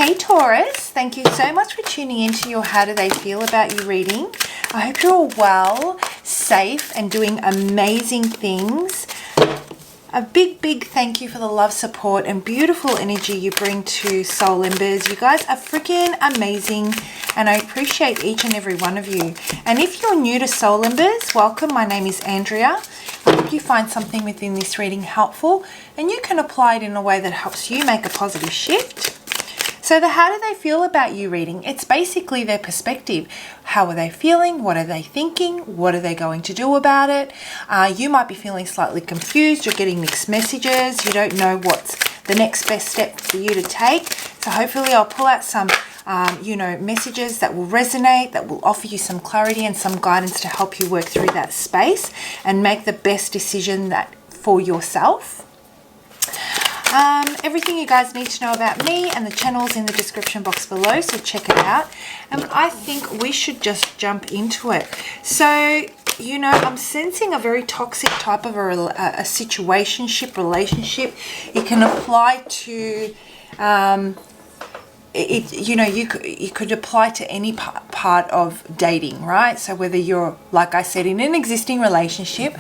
Hey Taurus, thank you so much for tuning into your How Do They Feel About You reading. I hope you're all well, safe, and doing amazing things. A big thank you for the love, support, and beautiful energy you bring to Soul Embers. You guys are freaking amazing, and I appreciate each and every one of you. And if you're new to Soul Embers, welcome. My name is Andrea. I hope you find something within this reading helpful, and you can apply it in a way that helps you make a positive shift. So the How Do They Feel About You reading, it's basically their perspective. How are they feeling? What are they thinking? What are they going to do about it? You might be feeling slightly confused. You're getting mixed messages. You don't know what's the next best step for you to take. So hopefully I'll pull out some, messages that will resonate, that will offer you some clarity and some guidance to help you work through that space and make the best decision for yourself. Everything you guys need to know about me and the channel's in the description box below, so check it out. And I think we should just jump into it. So, I'm sensing a very toxic type of a situationship, relationship. It can apply to, you could apply to any part of dating, right? So whether you're, like I said, in an existing relationship,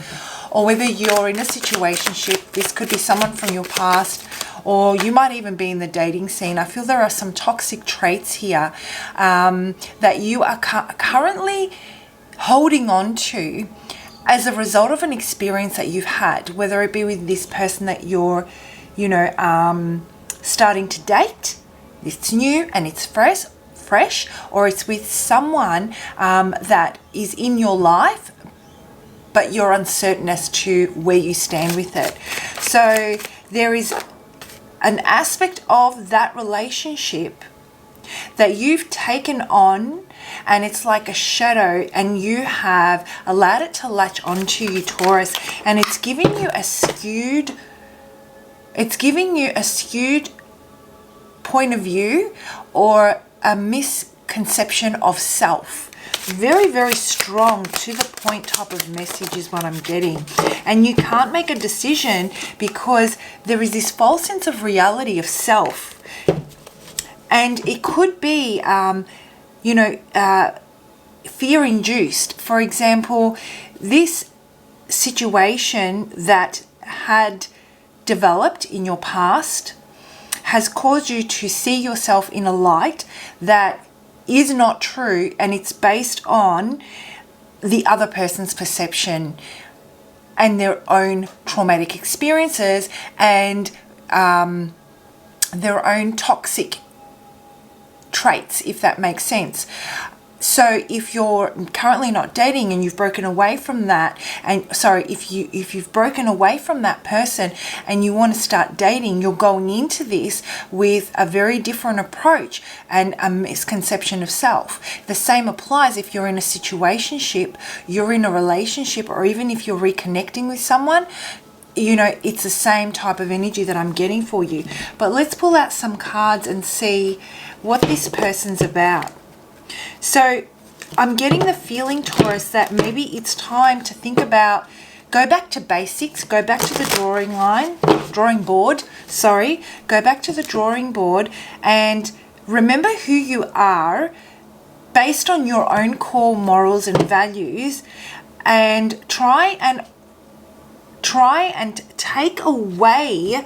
or whether you're in a situationship, this could be someone from your past, or you might even be in the dating scene. I feel there are some toxic traits here that you are currently holding on to as a result of an experience that you've had, whether it be with this person that you're, starting to date. It's new and it's fresh, or it's with someone that is in your life, but you're uncertain as to where you stand with it. So there is an aspect of that relationship that you've taken on, and it's like a shadow, and you have allowed it to latch onto you, Taurus, and it's giving you a skewed point of view or a misconception of self. Very strong, to the point type of message is what I'm getting. And you can't make a decision because there is this false sense of reality of self. And it could be, fear-induced. For example, this situation that had developed in your past has caused you to see yourself in a light that is not true, and it's based on the other person's perception and their own traumatic experiences and their own toxic traits, if that makes sense. So if you're currently not dating and you've broken away from that, if you've broken away from that person and you want to start dating, you're going into this with a very different approach and a misconception of self. The same applies if you're in a situationship, you're in a relationship, or even if you're reconnecting with someone. It's the same type of energy that I'm getting for you. But let's pull out some cards and see what this person's about. So I'm getting the feeling, Taurus, that maybe it's time to think about, go back to basics, go back to the drawing board, go back to the drawing board and remember who you are based on your own core morals and values, and try and take away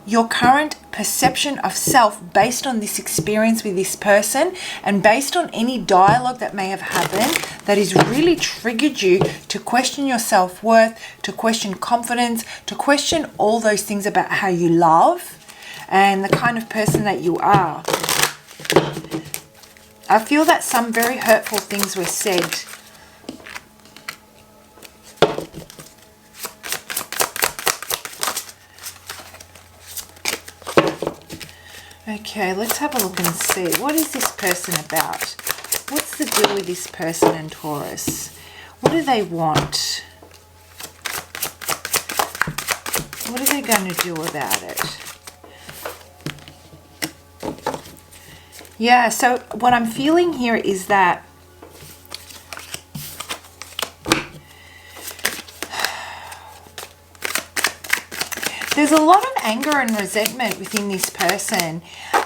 your current perception of self based on this experience with this person, and based on any dialogue that may have happened that has really triggered you to question your self-worth, to question confidence, to question all those things about how you love and the kind of person that you are. I feel that some very hurtful things were said. Okay, let's have a look and see. What is this person about? What's the deal with this person and Taurus? What do they want? What are they going to do about it? Yeah, so what I'm feeling here is that there's a lot of anger and resentment within this person.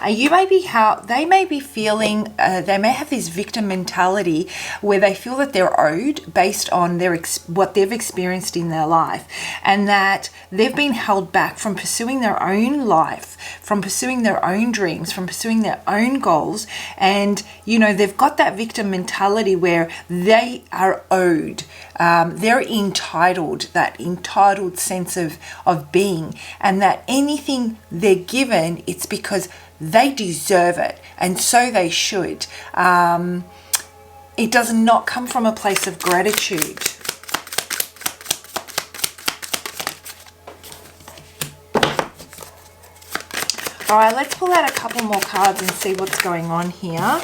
You may be they may be feeling, they may have this victim mentality where they feel that they're owed based on what they've experienced in their life, and that they've been held back from pursuing their own life, from pursuing their own dreams, from pursuing their own goals. And, you know, they've got that victim mentality where they are owed. They're entitled, that entitled sense of being, and that anything they're given, it's because they deserve it, and so they should. It does not come from a place of gratitude. All right, let's pull out a couple more cards and see what's going on here.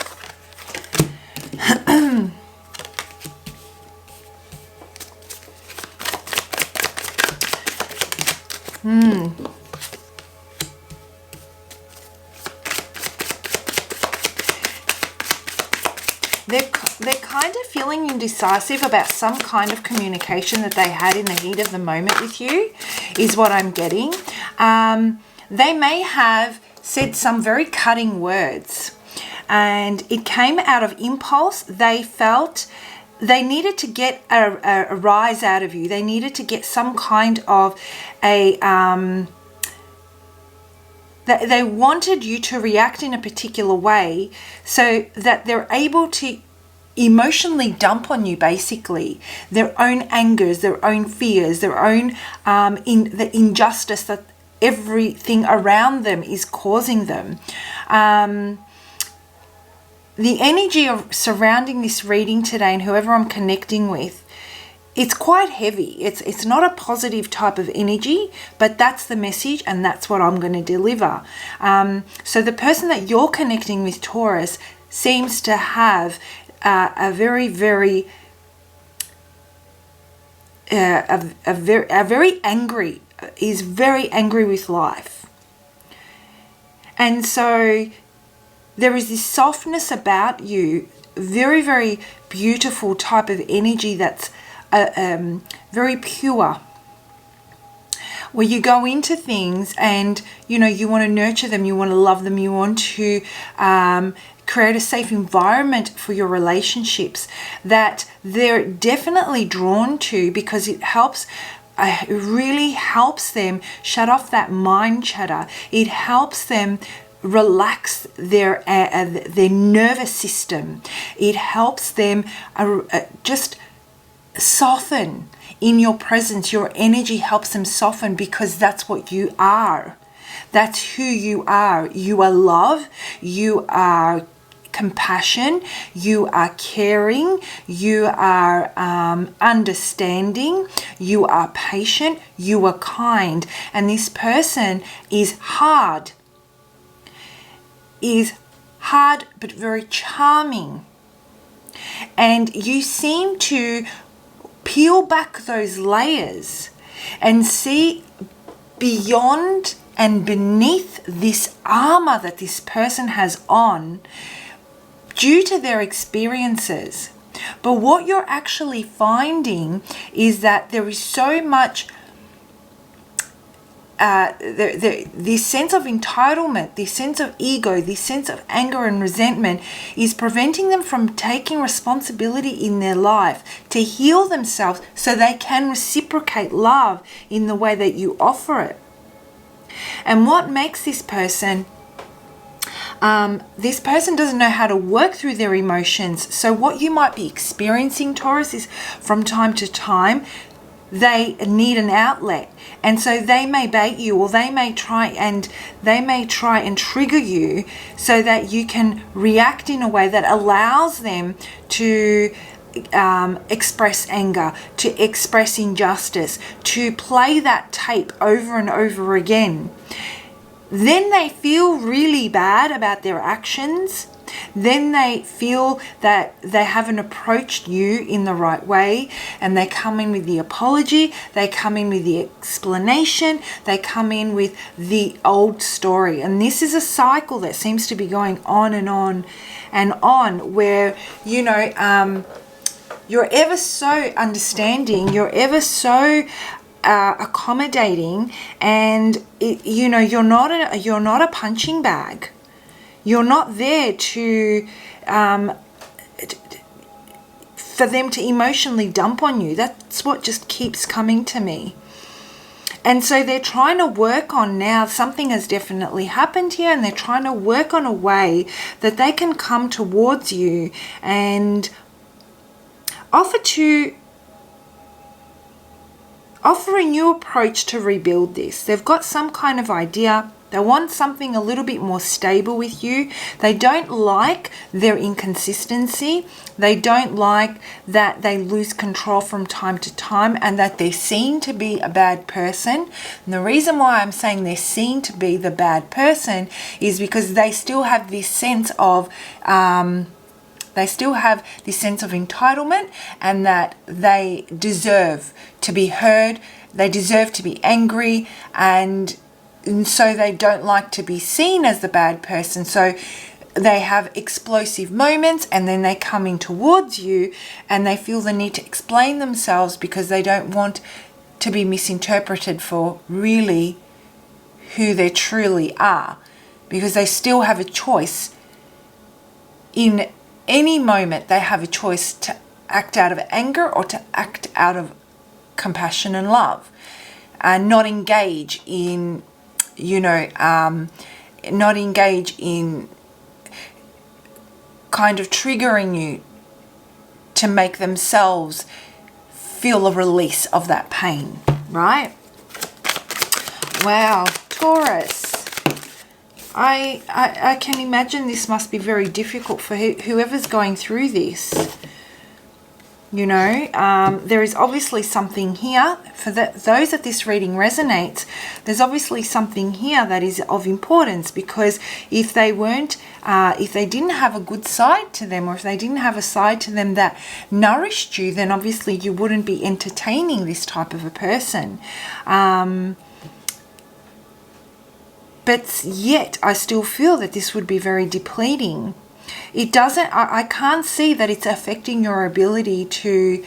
They're kind of feeling indecisive about some kind of communication that they had in the heat of the moment with you, is what I'm getting. They may have said some very cutting words, and it came out of impulse. They felt they needed to get a rise out of you. They needed to get some kind of they wanted you to react in a particular way so that they're able to emotionally dump on you, basically, their own angers, their own fears, their own the injustice that everything around them is causing them. The energy of surrounding this reading today, and whoever I'm connecting with, it's quite heavy. It's not a positive type of energy, but that's the message, and that's what I'm going to deliver. So the person that you're connecting with, Taurus, seems to have a very angry, is very angry with life. And so there is this softness about you, very beautiful type of energy that's very pure, where you go into things and, you know, you want to nurture them, you want to love them, you want to create a safe environment for your relationships, that they're definitely drawn to, because it helps. It really helps them shut off that mind chatter. It helps them relax their nervous system. It helps them just soften in your presence. Your energy helps them soften, because that's what you are. That's who you are. You are love. You are compassion. You are caring. You are understanding. You are patient. You are kind. And this person is hard but very charming. And you seem to peel back those layers and see beyond and beneath this armor that this person has on due to their experiences. But what you're actually finding is that there is so much this sense of entitlement, this sense of ego, this sense of anger and resentment is preventing them from taking responsibility in their life to heal themselves so they can reciprocate love in the way that you offer it. And what makes this person doesn't know how to work through their emotions. So what you might be experiencing, Taurus, is from time to time they need an outlet, and so they may bait you, or they may try and trigger you so that you can react in a way that allows them to express anger, to express injustice, to play that tape over and over again. Then they feel really bad about their actions. Then they feel that they haven't approached you in the right way, and they come in with the apology, they come in with the explanation, they come in with the old story. And this is a cycle that seems to be going on and on and on, where, you know, you're ever so understanding, you're ever so accommodating, and you're not a punching bag. You're not there to for them to emotionally dump on you. That's what just keeps coming to me. And so they're trying to work on now, something has definitely happened here, and they're trying to work on a way that they can come towards you and offer a new approach to rebuild this. They've got some kind of idea. They want something a little bit more stable with you. They don't like their inconsistency. They don't like that they lose control from time to time and that they're seen to be a bad person. And the reason why I'm saying they're seen to be the bad person is because they still have this sense of entitlement, and that they deserve to be heard. They deserve to be angry, and so they don't like to be seen as the bad person. So they have explosive moments, and then they come in towards you and they feel the need to explain themselves because they don't want to be misinterpreted for really who they truly are, because they still have a choice. In any moment they have a choice to act out of anger or to act out of compassion and love, and not engage in not engage in kind of triggering you to make themselves feel a release of that pain, right? Wow, Taurus. I can imagine this must be very difficult for whoever's going through this. You know, there is obviously something here. For those that this reading resonates, there's obviously something here that is of importance, because if they didn't have a good side to them, or if they didn't have a side to them that nourished you, then obviously you wouldn't be entertaining this type of a person. But yet I still feel that this would be very depleting. It doesn't, I can't see that it's affecting your ability to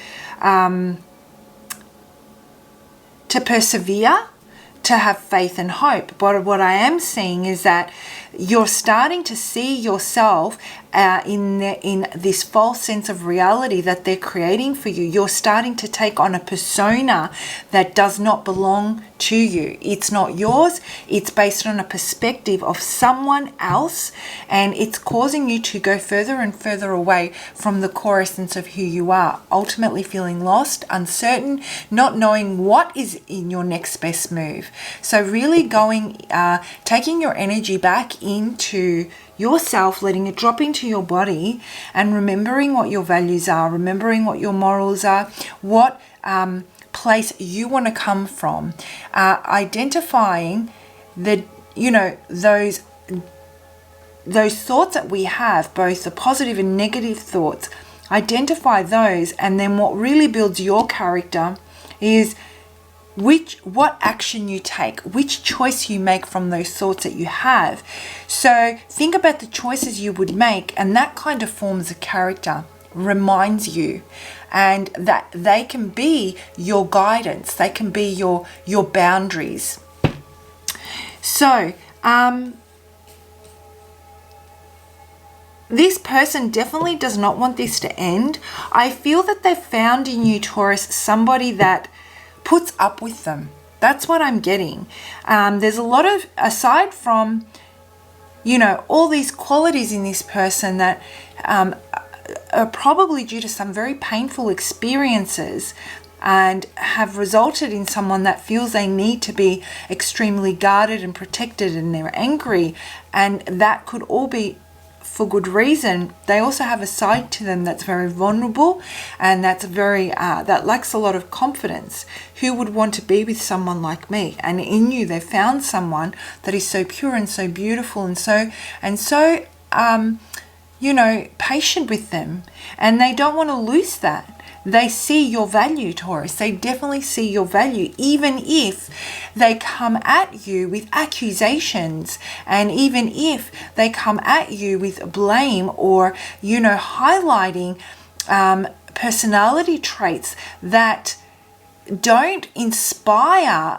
persevere, to have faith and hope. But what I am seeing is that you're starting to see yourself in this false sense of reality that they're creating for you. You're starting to take on a persona that does not belong to you. It's not yours. It's based on a perspective of someone else, and it's causing you to go further and further away from the core essence of who you are, ultimately feeling lost, uncertain, not knowing what is in your next best move. So really taking your energy back into yourself, letting it drop into your body, and remembering what your values are, remembering what your morals are, what place you want to come from, identifying those thoughts that we have, both the positive and negative thoughts. Identify those, and then what really builds your character is what action you take, which choice you make from those thoughts that you have. So think about the choices you would make, and that kind of forms a character, reminds you, and that they can be your guidance, they can be your boundaries. So this person definitely does not want this to end. I feel that they've found in you, Taurus, somebody that puts up with them. That's what I'm getting. There's a lot of, aside from, all these qualities in this person that are probably due to some very painful experiences and have resulted in someone that feels they need to be extremely guarded and protected, and they're angry, and that could all be for good reason. They also have a side to them that's very vulnerable, and that's very that lacks a lot of confidence. Who would want to be with someone like me? And in you, they found someone that is so pure and so beautiful and so patient with them, and they don't want to lose that. They see your value, Taurus. They definitely see your value, even if they come at you with accusations, and even if they come at you with blame, or, highlighting personality traits that don't inspire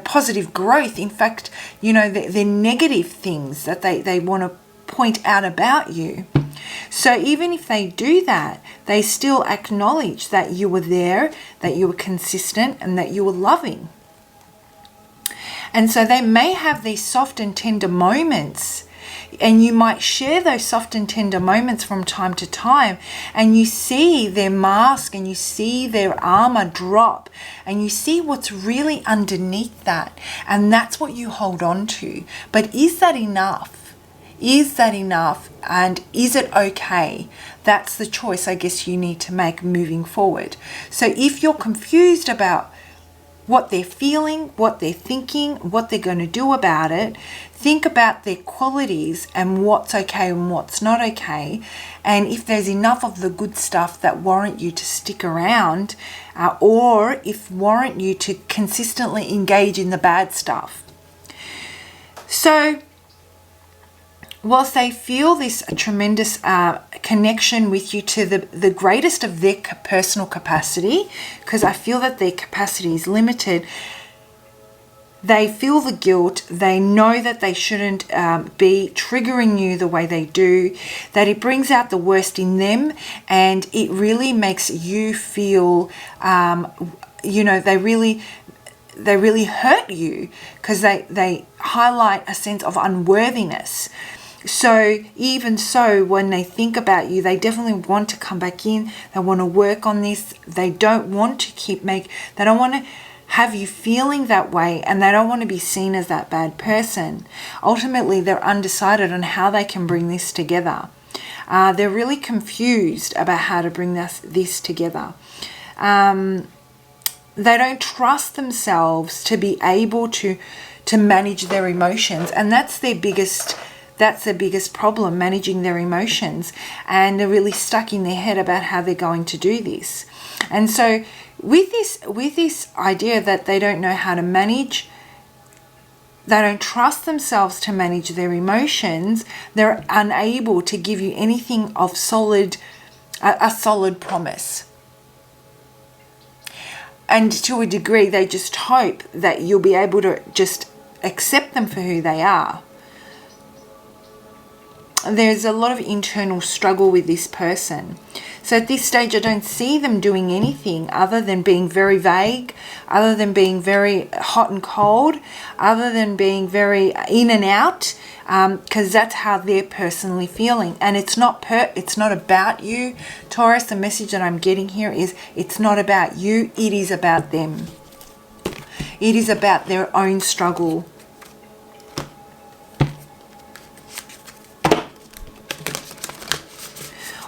positive growth. In fact, you know, they're negative things that they want to point out about you. So even if they do that, they still acknowledge that you were there, that you were consistent, and that you were loving. And so they may have these soft and tender moments, and you might share those soft and tender moments from time to time, and you see their mask and you see their armor drop, and you see what's really underneath that, and that's what you hold on to. But is that enough? Is that enough? And is it okay? That's the choice I guess you need to make moving forward. So if you're confused about what they're feeling, what they're thinking, what they're going to do about it, think about their qualities and what's okay and what's not okay. And if there's enough of the good stuff that warrant you to stick around, or if warrant you to consistently engage in the bad stuff. So whilst they feel this tremendous connection with you to the greatest of their personal capacity, because I feel that their capacity is limited, they feel the guilt. They know that they shouldn't be triggering you the way they do, that it brings out the worst in them, and it really makes you feel, you know, they really hurt you, because they highlight a sense of unworthiness. So even so, when they think about you, they definitely want to come back in. They want to work on this. They don't want to they don't want to have you feeling that way, and they don't want to be seen as that bad person. Ultimately, they're undecided on how they can bring this together. They're really confused about how to bring this together. They don't trust themselves to be able to manage their emotions, and that's their biggest problem, managing their emotions. And they're really stuck in their head about how they're going to do this. And so with this idea that they don't know how to manage, they don't trust themselves to manage their emotions, they're unable to give you anything of a solid promise. And to a degree, they just hope that you'll be able to just accept them for who they are. There's a lot of internal struggle with this person. So at this stage, I don't see them doing anything other than being very vague, other than being very hot and cold, other than being very in and out, because that's how they're personally feeling. And it's not about you, Taurus. The message that I'm getting here is it's not about you. It is about them. It is about their own struggle.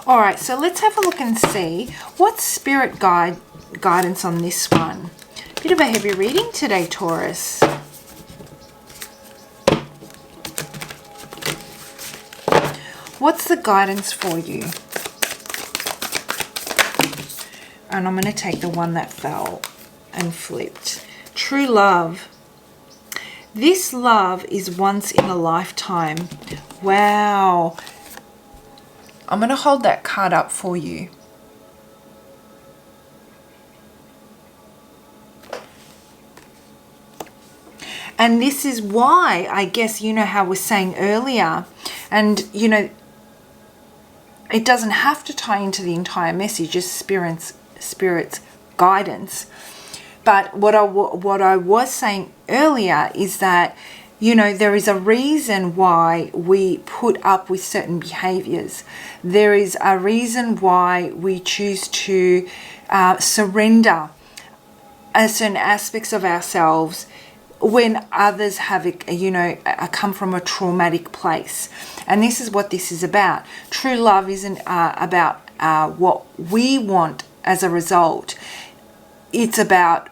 All right, so let's have a look and see what's spirit guidance on this one. Bit of a heavy reading today, Taurus. What's the guidance for you? And I'm going to take the one that fell and flipped. True love. This love is once in a lifetime. Wow. I'm going to hold that card up for you. And this is why, I guess, you know how we're saying earlier, and, you know, it doesn't have to tie into the entire message, just spirit's guidance. But what I was saying earlier is that, you know, there is a reason why we put up with certain behaviors. There is a reason why we choose to surrender certain aspects of ourselves when others have, you know, come from a traumatic place. And this is what this is about. True love isn't about what we want as a result. It's about,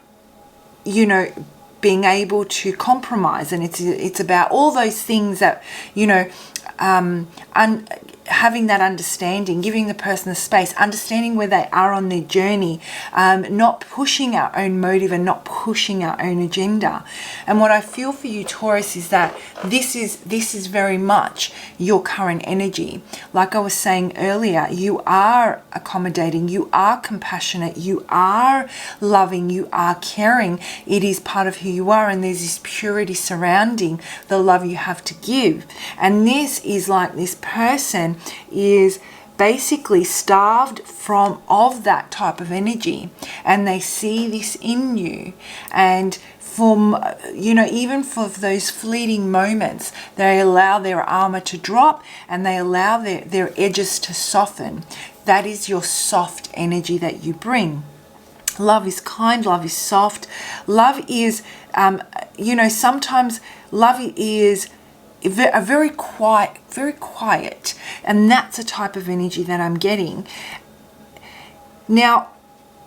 you know, being able to compromise, and it's about all those things that, you know, having that understanding, giving the person the space, understanding where they are on their journey, not pushing our own motive and not pushing our own agenda. And what I feel for you, Taurus, is that this is very much your current energy. Like I was saying earlier, you are accommodating, you are compassionate, you are loving, you are caring. It is part of who you are, and there's this purity surrounding the love you have to give. And this is like this person is basically starved of that type of energy, and they see this in you, and from even for those fleeting moments, they allow their armor to drop and they allow their edges to soften. That is your soft energy that you bring. Love is kind, love is soft, love is sometimes love is very quiet, and that's a type of energy that I'm getting. Now,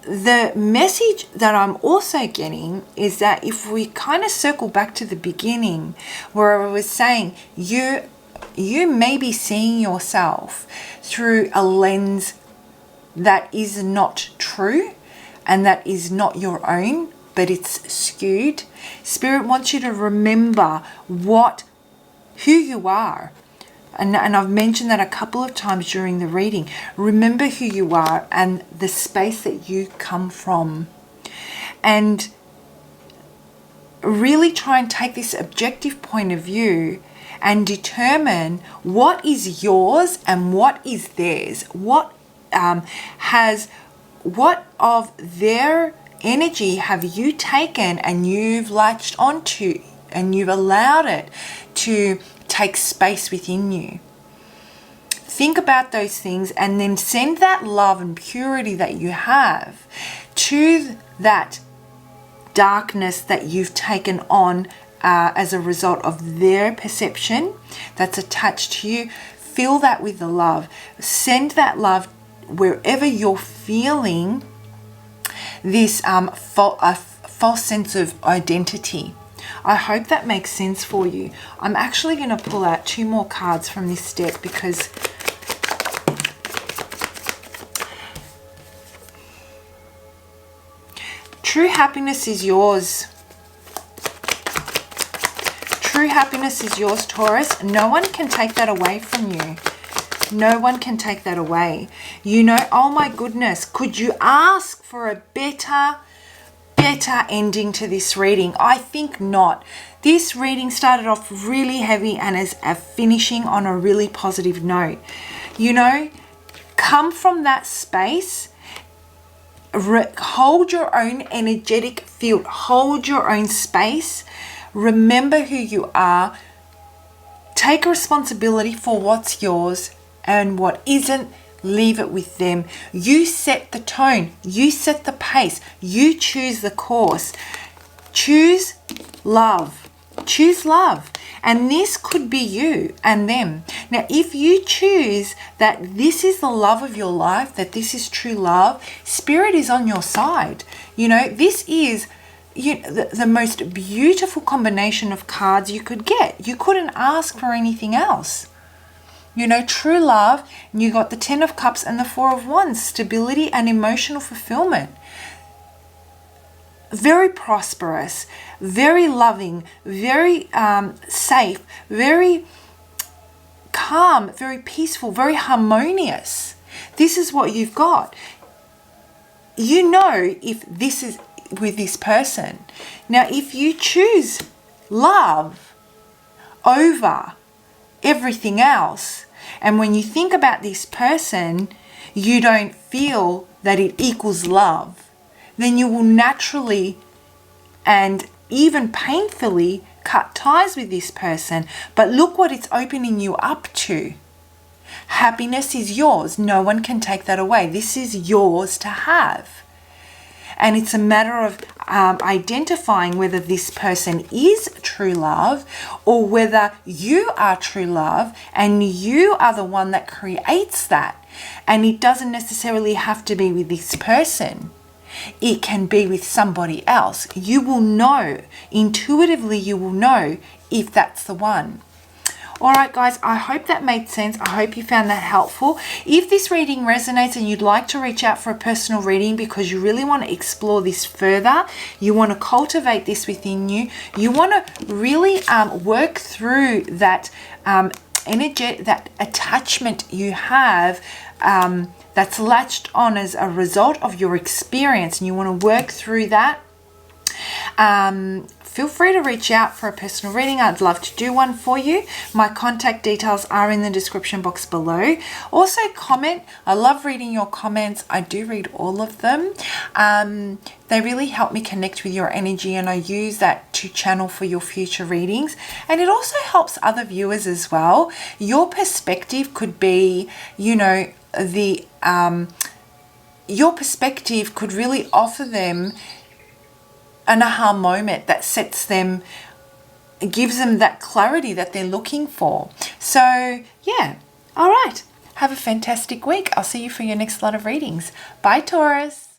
the message that I'm also getting is that if we kind of circle back to the beginning where I was saying you may be seeing yourself through a lens that is not true and that is not your own, but it's skewed. Spirit wants you to remember who you are. And I've mentioned that a couple of times during the reading. Remember who you are and the space that you come from. And really try and take this objective point of view and determine what is yours and what is theirs. What of their energy have you taken and you've latched onto and you've allowed it to take space within you. Think about those things and then send that love and purity that you have to that darkness that you've taken on as a result of their perception that's attached to you. Fill that with the love. Send that love wherever you're feeling this false sense of identity. I hope that makes sense for you. I'm actually going to pull out 2 more cards from this deck because true happiness is yours. True happiness is yours, Taurus. No one can take that away from you. No one can take that away. Oh my goodness, could you ask for a better ending to this reading? I think not. This reading started off really heavy and is finishing on a really positive note. Come from that space. Hold your own energetic field. Hold your own space. Remember who you are. Take responsibility for what's yours and what isn't. Leave it with them. You set the tone. You set the pace. You choose the course. Choose love. Choose love. And this could be you and them. Now, if you choose that this is the love of your life, that this is true love, Spirit is on your side. This is the most beautiful combination of cards you could get. You couldn't ask for anything else. True love, and you got the 10 of Cups and the 4 of Wands, stability and emotional fulfillment. Very prosperous, very loving, very safe, very calm, very peaceful, very harmonious. This is what you've got. If this is with this person. Now, if you choose love over everything else, and when you think about this person, you don't feel that it equals love, then you will naturally and even painfully cut ties with this person. But look what it's opening you up to. Happiness is yours. No one can take that away. This is yours to have. And it's a matter of identifying whether this person is true love or whether you are true love and you are the one that creates that. And it doesn't necessarily have to be with this person. It can be with somebody else. You will know, intuitively you will know if that's the one. All right, guys, I hope that made sense. I hope you found that helpful. If this reading resonates and you'd like to reach out for a personal reading because you really want to explore this further, you want to cultivate this within you, you want to really work through that energy, that attachment you have that's latched on as a result of your experience, and you want to work through that, feel free to reach out for a personal reading. I'd love to do one for you. My contact details are in the description box below. Also comment. I love reading your comments. I do read all of them. They really help me connect with your energy, and I use that to channel for your future readings. And it also helps other viewers as well. Your perspective could be, you know, your perspective could really offer them an aha moment that sets them, gives them that clarity that they're looking for. So yeah, all right. Have a fantastic week. I'll see you for your next lot of readings. Bye, Taurus.